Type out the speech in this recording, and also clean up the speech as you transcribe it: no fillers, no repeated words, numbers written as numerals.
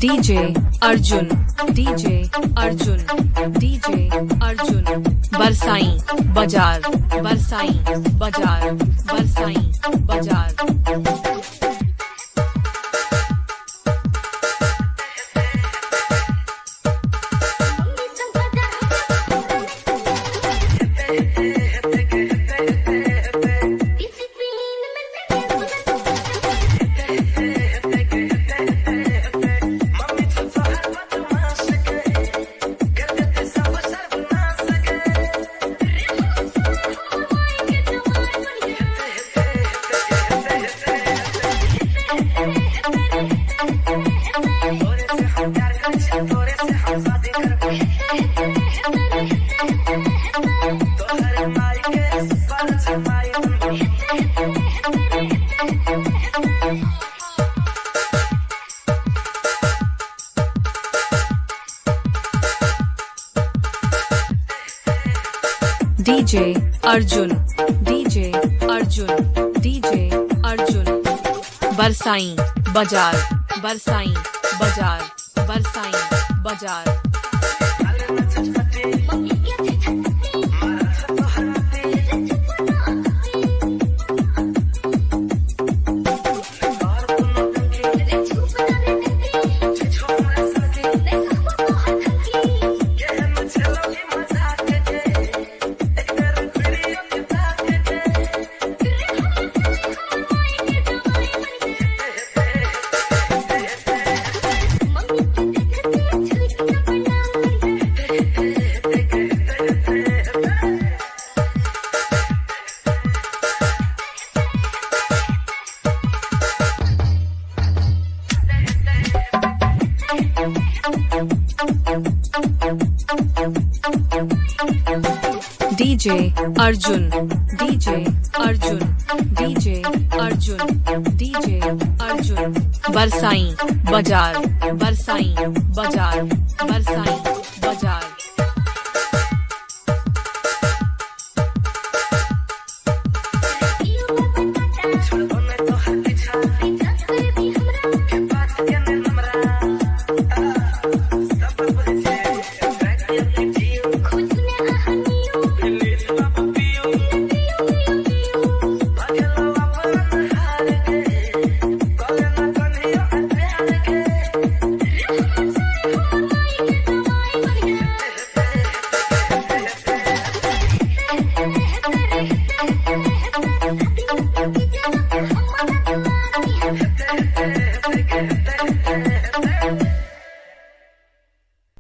DJ Arjun, DJ Arjun, DJ Arjun. बरसाई बाजार, बरसाई बाजार, बरसाई बाजार। DJ Arjun, DJ Arjun, DJ Arjun. बरसाई बाजार, बरसाई बाजार, बरसाई बाजार। DJ Arjun, DJ Arjun, DJ Arjun, DJ Arjun. बरसाई बाजार, बरसाई बाजार, बरसाई बाजार। Hey,